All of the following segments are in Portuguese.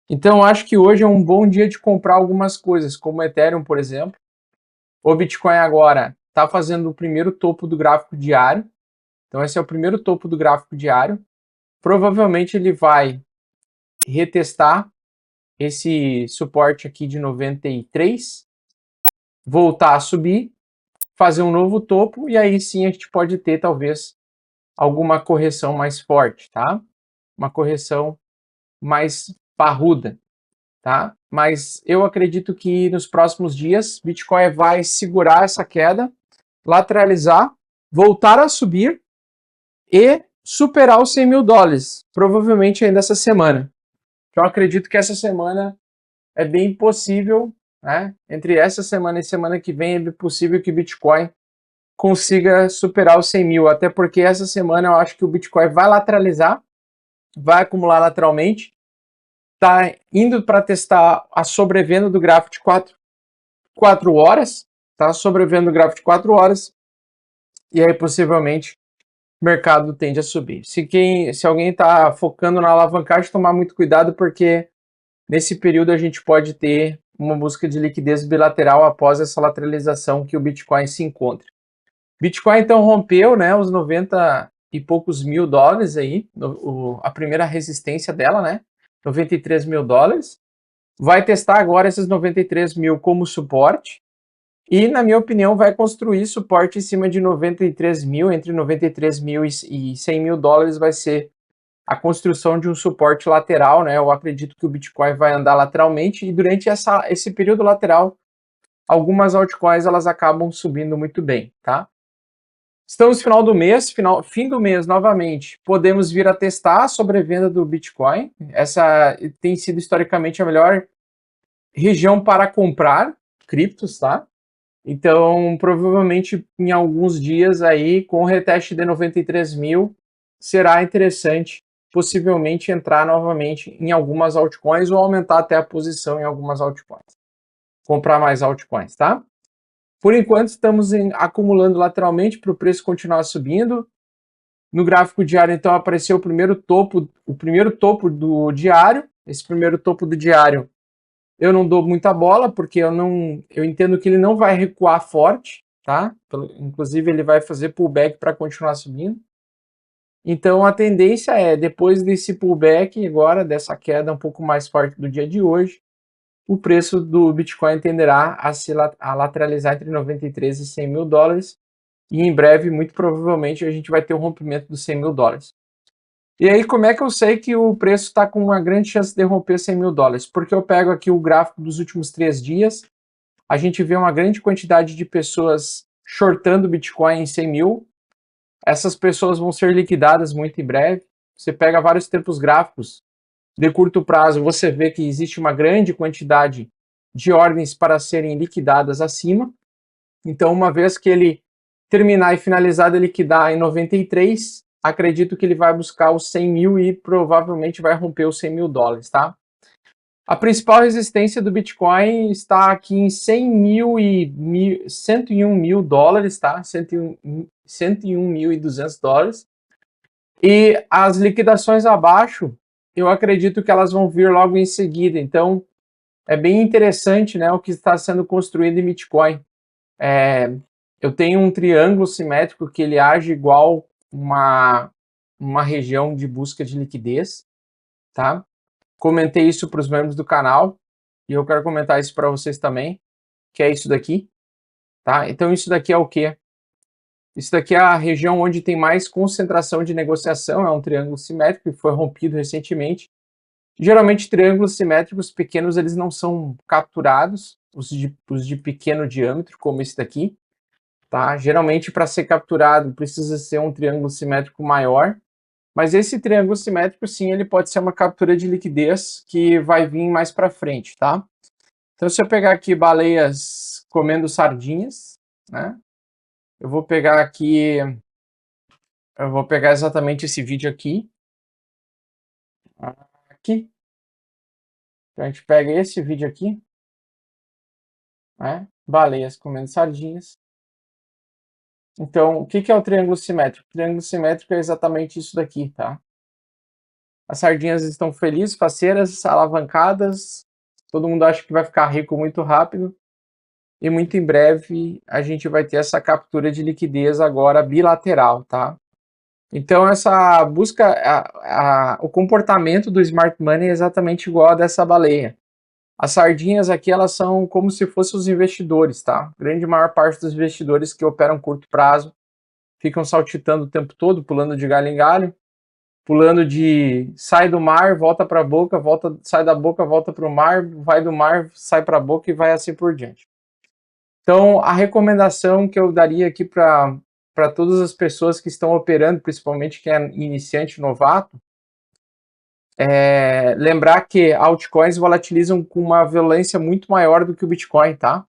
Então, eu acho que hoje é um bom dia de comprar algumas coisas, como o Ethereum, por exemplo. O Bitcoin agora está fazendo o primeiro topo do gráfico diário. Então, esse é o primeiro topo do gráfico diário. Provavelmente ele vai retestar esse suporte aqui de 93, voltar a subir, fazer um novo topo e aí sim a gente pode ter talvez alguma correção mais forte, tá? Uma correção mais parruda, tá? Mas eu acredito que nos próximos dias Bitcoin vai segurar essa queda, lateralizar, voltar a subir e superar os 100 mil dólares, provavelmente ainda essa semana. Então eu acredito que essa semana é bem possível, né? Entre essa semana e semana que vem é bem possível que o Bitcoin consiga superar os 100 mil, até porque essa semana eu acho que o Bitcoin vai lateralizar, vai acumular lateralmente, está indo para testar a sobrevenda do gráfico de 4 horas, tá? Sobrevendo o gráfico de 4 horas, e aí possivelmente o mercado tende a subir. Se alguém está focando na alavancagem, tomar muito cuidado, porque nesse período a gente pode ter uma busca de liquidez bilateral após essa lateralização que o Bitcoin se encontra. Bitcoin então rompeu, né, os 90 e poucos mil dólares aí, a primeira resistência dela, né, 93 mil dólares. Vai testar agora esses 93 mil como suporte e, na minha opinião, vai construir suporte em cima de 93 mil, entre 93 mil e 100 mil dólares vai ser a construção de um suporte lateral, né? Eu acredito que o Bitcoin vai andar lateralmente e durante esse período lateral, algumas altcoins elas acabam subindo muito bem, tá? Estamos no final do mês, fim do mês novamente, podemos vir a testar a sobrevenda do Bitcoin. Essa tem sido historicamente a melhor região para comprar criptos, tá? Então, provavelmente em alguns dias aí, com o reteste de 93 mil, será interessante possivelmente entrar novamente em algumas altcoins ou aumentar até a posição em algumas altcoins. Comprar mais altcoins, tá? Por enquanto, estamos acumulando lateralmente para o preço continuar subindo. No gráfico diário, então, apareceu o primeiro topo do diário. Esse primeiro topo do diário eu não dou muita bola, porque eu entendo que ele não vai recuar forte, tá? Inclusive, ele vai fazer pullback para continuar subindo. Então, a tendência é, depois desse pullback, agora, dessa queda um pouco mais forte do dia de hoje, o preço do Bitcoin tenderá a lateralizar entre 93 e 100 mil dólares, e em breve, muito provavelmente, a gente vai ter o rompimento dos 100 mil dólares. E aí, como é que eu sei que o preço está com uma grande chance de romper 100 mil dólares? Porque eu pego aqui o gráfico dos últimos 3 dias, a gente vê uma grande quantidade de pessoas shortando Bitcoin em 100 mil. Essas pessoas vão ser liquidadas muito em breve. Você pega vários tempos gráficos de curto prazo, você vê que existe uma grande quantidade de ordens para serem liquidadas acima. Então, uma vez que ele terminar e finalizar de liquidar em 93, acredito que ele vai buscar os 100 mil e provavelmente vai romper os 100 mil dólares, tá? A principal resistência do Bitcoin está aqui em 100 mil e 101 mil dólares, tá? 101.200 dólares. E as liquidações abaixo, eu acredito que elas vão vir logo em seguida. Então, é bem interessante, né, o que está sendo construído em Bitcoin. Eu tenho um triângulo simétrico que ele age igual uma região de busca de liquidez, tá? Comentei isso para os membros do canal e eu quero comentar isso para vocês também, que é isso daqui, tá? Então isso daqui é o quê? Isso daqui é a região onde tem mais concentração de negociação, é um triângulo simétrico que foi rompido recentemente. Geralmente triângulos simétricos pequenos eles não são capturados, os de pequeno diâmetro, como esse daqui, tá? Geralmente para ser capturado precisa ser um triângulo simétrico maior, mas esse triângulo simétrico sim, ele pode ser uma captura de liquidez que vai vir mais para frente, tá? Então se eu pegar aqui baleias comendo sardinhas, né? Eu vou pegar exatamente esse vídeo aqui, aqui. Então a gente pega esse vídeo aqui, né? Baleias comendo sardinhas. Então, o que é o triângulo simétrico? O triângulo simétrico é exatamente isso daqui, tá? As sardinhas estão felizes, faceiras, alavancadas. Todo mundo acha que vai ficar rico muito rápido. E muito em breve a gente vai ter essa captura de liquidez agora bilateral, tá? Então essa busca, o comportamento do Smart Money é exatamente igual a dessa baleia. As sardinhas aqui, elas são como se fossem os investidores, tá? A grande maior parte dos investidores que operam curto prazo ficam saltitando o tempo todo, pulando de galho em galho, pulando de sai do mar, volta para a boca, volta, sai da boca, volta para o mar, vai do mar, sai para a boca e vai assim por diante. Então, a recomendação que eu daria aqui para todas as pessoas que estão operando, principalmente quem é iniciante, novato, é lembrar que altcoins volatilizam com uma violência muito maior do que o Bitcoin, tá?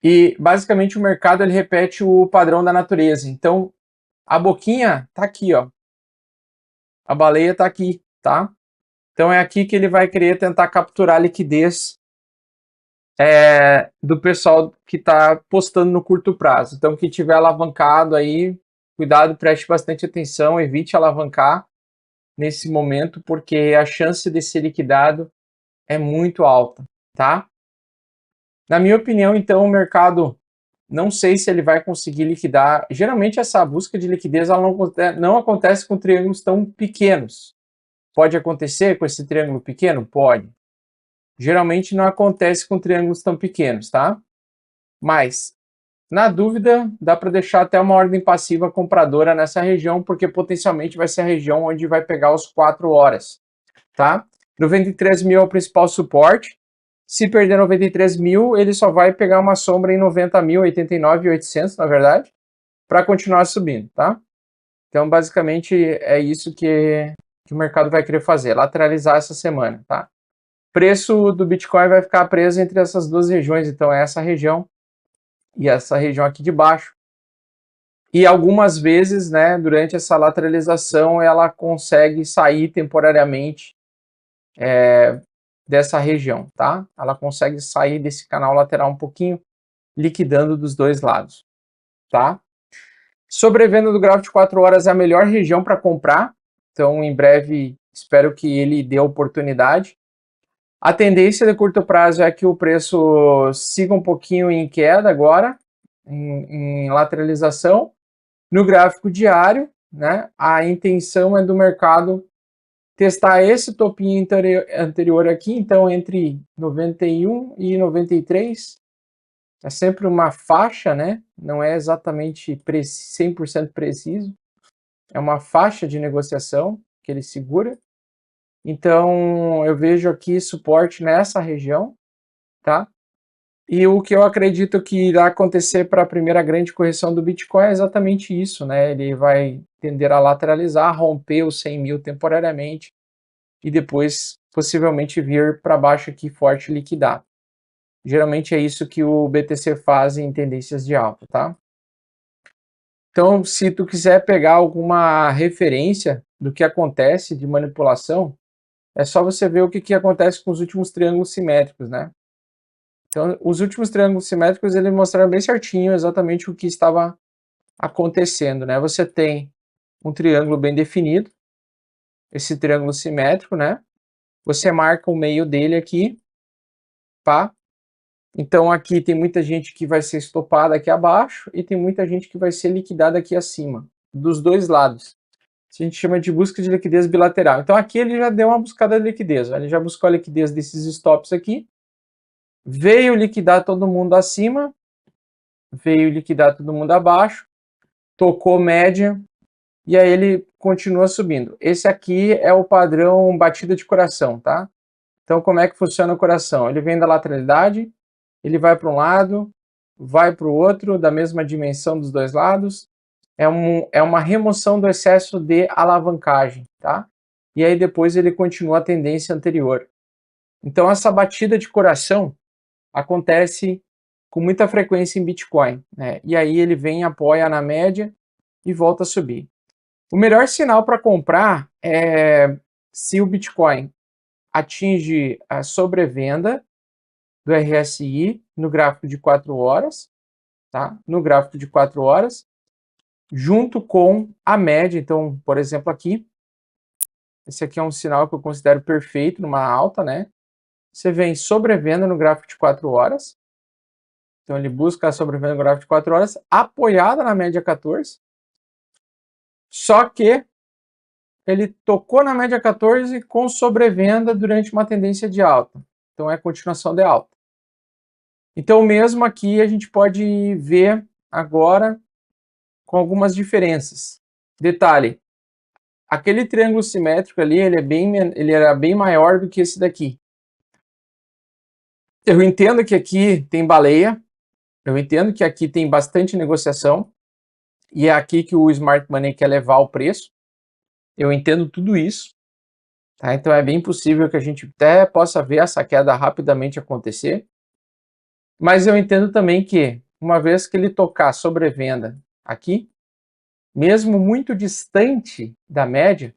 E, basicamente, o mercado ele repete o padrão da natureza. Então, a boquinha tá aqui, ó. A baleia tá aqui, tá? Então, é aqui que ele vai querer tentar capturar a liquidez do pessoal que está postando no curto prazo. Então, quem tiver alavancado aí, cuidado, preste bastante atenção, evite alavancar nesse momento, porque a chance de ser liquidado é muito alta, tá? Na minha opinião, então, o mercado, não sei se ele vai conseguir liquidar. Geralmente, essa busca de liquidez ela não acontece com triângulos tão pequenos. Pode acontecer com esse triângulo pequeno? Pode. Geralmente não acontece com triângulos tão pequenos, tá? Mas, na dúvida, dá para deixar até uma ordem passiva compradora nessa região, porque potencialmente vai ser a região onde vai pegar os 4 horas, tá? 93 mil é o principal suporte. Se perder 93 mil, ele só vai pegar uma sombra em 90 mil, 89.800, na verdade, para continuar subindo, tá? Então, basicamente, é isso que o mercado vai querer fazer, lateralizar essa semana, tá? Preço do Bitcoin vai ficar preso entre essas duas regiões, então é essa região e essa região aqui de baixo. E algumas vezes, né, durante essa lateralização, ela consegue sair temporariamente dessa região, tá? Ela consegue sair desse canal lateral um pouquinho, liquidando dos dois lados, tá? Sobrevenda do gráfico de 4 horas é a melhor região para comprar, então em breve espero que ele dê oportunidade. A tendência de curto prazo é que o preço siga um pouquinho em queda agora, em lateralização. No gráfico diário, né, a intenção é do mercado testar esse topinho anterior aqui, então entre 91 e 93, é sempre uma faixa, né, não é exatamente 100% preciso, é uma faixa de negociação que ele segura. Então eu vejo aqui suporte nessa região, tá? E o que eu acredito que irá acontecer para a primeira grande correção do Bitcoin é exatamente isso, né? Ele vai tender a lateralizar, romper os 100 mil temporariamente e depois possivelmente vir para baixo aqui forte e liquidar. Geralmente é isso que o BTC faz em tendências de alta, tá? Então, se tu quiser pegar alguma referência do que acontece de manipulação, é só você ver o que acontece com os últimos triângulos simétricos, né? Então, os últimos triângulos simétricos, ele mostraram bem certinho exatamente o que estava acontecendo, né? Você tem um triângulo bem definido, esse triângulo simétrico, né? Você marca o meio dele aqui, pá. Então, aqui tem muita gente que vai ser estopada aqui abaixo e tem muita gente que vai ser liquidada aqui acima, dos dois lados. Isso a gente chama de busca de liquidez bilateral. Então, aqui ele já deu uma buscada de liquidez, ele já buscou a liquidez desses stops aqui, veio liquidar todo mundo acima, veio liquidar todo mundo abaixo, tocou média, e aí ele continua subindo. Esse aqui é o padrão batida de coração, tá? Então, como é que funciona o coração? Ele vem da lateralidade, ele vai para um lado, vai para o outro, da mesma dimensão dos dois lados. É uma remoção do excesso de alavancagem, tá? E aí depois ele continua a tendência anterior. Então, essa batida de coração acontece com muita frequência em Bitcoin, né? E aí ele vem, apoia na média e volta a subir. O melhor sinal para comprar é se o Bitcoin atinge a sobrevenda do RSI no gráfico de 4 horas, tá? No gráfico de 4 horas, junto com a média. Então, por exemplo, aqui, Esse aqui é um sinal que eu considero perfeito numa alta, né? Você vem sobrevenda no gráfico de 4 horas. Então ele busca a sobrevenda no gráfico de 4 horas, apoiada na média 14. Só que ele tocou na média 14 com sobrevenda durante uma tendência de alta. Então é continuação de alta. Então mesmo aqui a gente pode ver agora com algumas diferenças. Detalhe, aquele triângulo simétrico ali, ele era bem maior do que esse daqui. Eu entendo que aqui tem baleia, eu entendo que aqui tem bastante negociação, e é aqui que o Smart Money quer levar o preço. Eu entendo tudo isso, tá? Então é bem possível que a gente até possa ver essa queda rapidamente acontecer. Mas eu entendo também que, uma vez que ele tocar sobrevenda aqui, mesmo muito distante da média,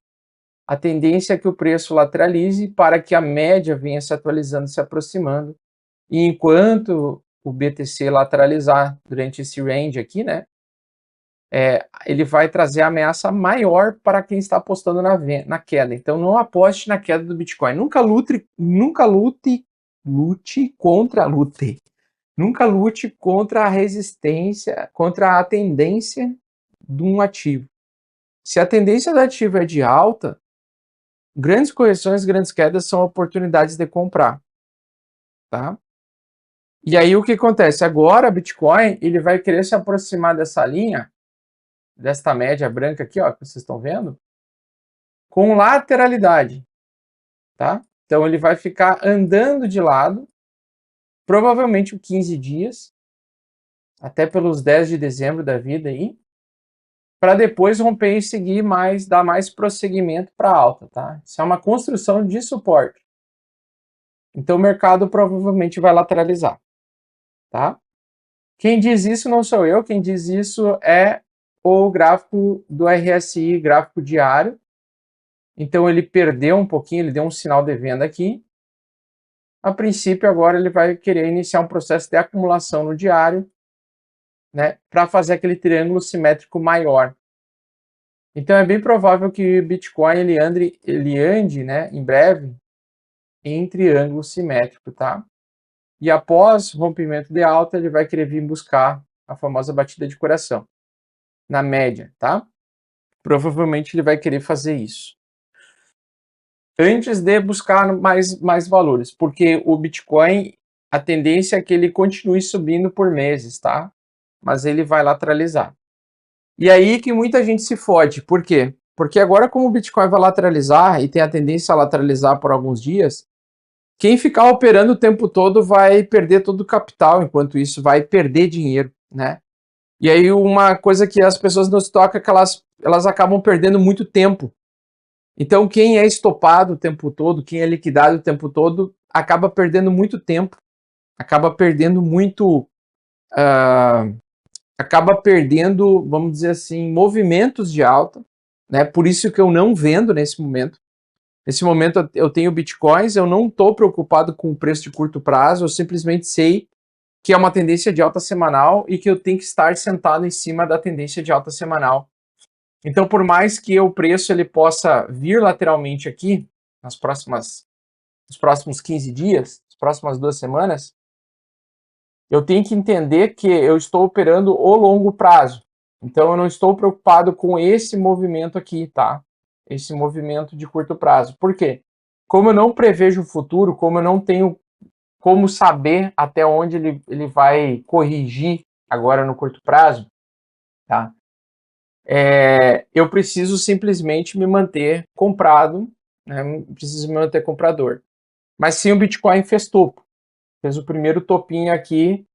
a tendência é que o preço lateralize para que a média venha se atualizando, se aproximando. E enquanto o BTC lateralizar durante esse range aqui, né, ele vai trazer ameaça maior para quem está apostando na queda. Então não aposte na queda do Bitcoin. Nunca lute contra a resistência, contra a tendência de um ativo. Se a tendência do ativo é de alta, grandes correções, grandes quedas são oportunidades de comprar, tá? E aí o que acontece? Agora, Bitcoin, ele vai querer se aproximar dessa linha, desta média branca aqui, ó, que vocês estão vendo, com lateralidade, tá? Então ele vai ficar andando de lado, provavelmente 15 dias, até pelos 10 de dezembro da vida aí, para depois romper e seguir mais, dar mais prosseguimento para alta, tá? Isso é uma construção de suporte. Então o mercado provavelmente vai lateralizar, tá? Quem diz isso não sou eu, quem diz isso é o gráfico do RSI, gráfico diário. Então ele perdeu um pouquinho, ele deu um sinal de venda aqui. A princípio agora ele vai querer iniciar um processo de acumulação no diário, né, para fazer aquele triângulo simétrico maior. Então é bem provável que o Bitcoin ele ande, né, em breve em triângulo simétrico, tá? E após rompimento de alta, ele vai querer vir buscar a famosa batida de coração, na média, tá? Provavelmente ele vai querer fazer isso antes de buscar mais valores, porque o Bitcoin, a tendência é que ele continue subindo por meses, tá? Mas ele vai lateralizar. E aí que muita gente se fode. Por quê? Porque agora, como o Bitcoin vai lateralizar e tem a tendência a lateralizar por alguns dias, quem ficar operando o tempo todo vai perder todo o capital, enquanto isso vai perder dinheiro, né? E aí uma coisa que as pessoas não se tocam é que elas acabam perdendo muito tempo. Então quem é estopado o tempo todo, quem é liquidado o tempo todo, acaba perdendo muito tempo, acaba perdendo muito... acaba perdendo, vamos dizer assim, movimentos de alta, né? Por isso que eu não vendo nesse momento. Nesse momento eu tenho bitcoins, eu não estou preocupado com o preço de curto prazo, eu simplesmente sei que é uma tendência de alta semanal e que eu tenho que estar sentado em cima da tendência de alta semanal. Então, por mais que o preço ele possa vir lateralmente aqui, nos próximos 15 dias, nas próximas 2 semanas, eu tenho que entender que eu estou operando o longo prazo. Então, eu não estou preocupado com esse movimento aqui, tá? Esse movimento de curto prazo. Por quê? Como eu não prevejo o futuro, como eu não tenho como saber até onde ele vai corrigir agora no curto prazo, tá? Eu preciso simplesmente me manter comprado, né? Preciso me manter comprador. Mas sim, o Bitcoin fez topo. Fez o primeiro topinho aqui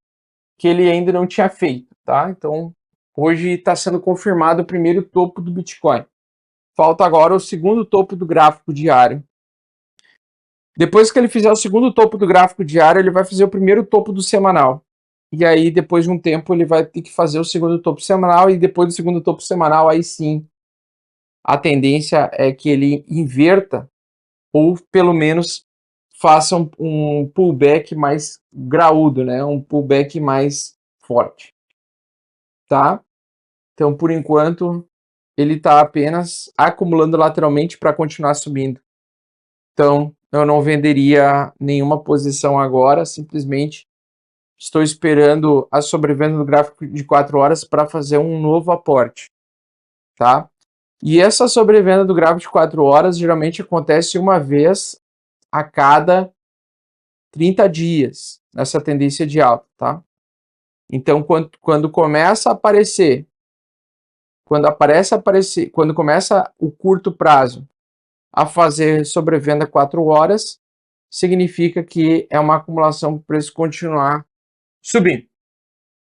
que ele ainda não tinha feito, tá? Então, hoje está sendo confirmado o primeiro topo do Bitcoin. Falta agora o segundo topo do gráfico diário. Depois que ele fizer o segundo topo do gráfico diário, ele vai fazer o primeiro topo do semanal. E aí, depois de um tempo, ele vai ter que fazer o segundo topo semanal, e depois do segundo topo semanal, aí sim, a tendência é que ele inverta, ou pelo menos faça um pullback mais graúdo, né? Um pullback mais forte. Tá? Então, por enquanto, ele está apenas acumulando lateralmente para continuar subindo. Então, eu não venderia nenhuma posição agora, simplesmente estou esperando a sobrevenda do gráfico de 4 horas para fazer um novo aporte, tá? E essa sobrevenda do gráfico de 4 horas geralmente acontece uma vez a cada 30 dias, nessa tendência de alta, tá? Então, quando começa a aparecer, quando começa o curto prazo a fazer sobrevenda 4 horas, significa que é uma acumulação para o preço continuar subindo.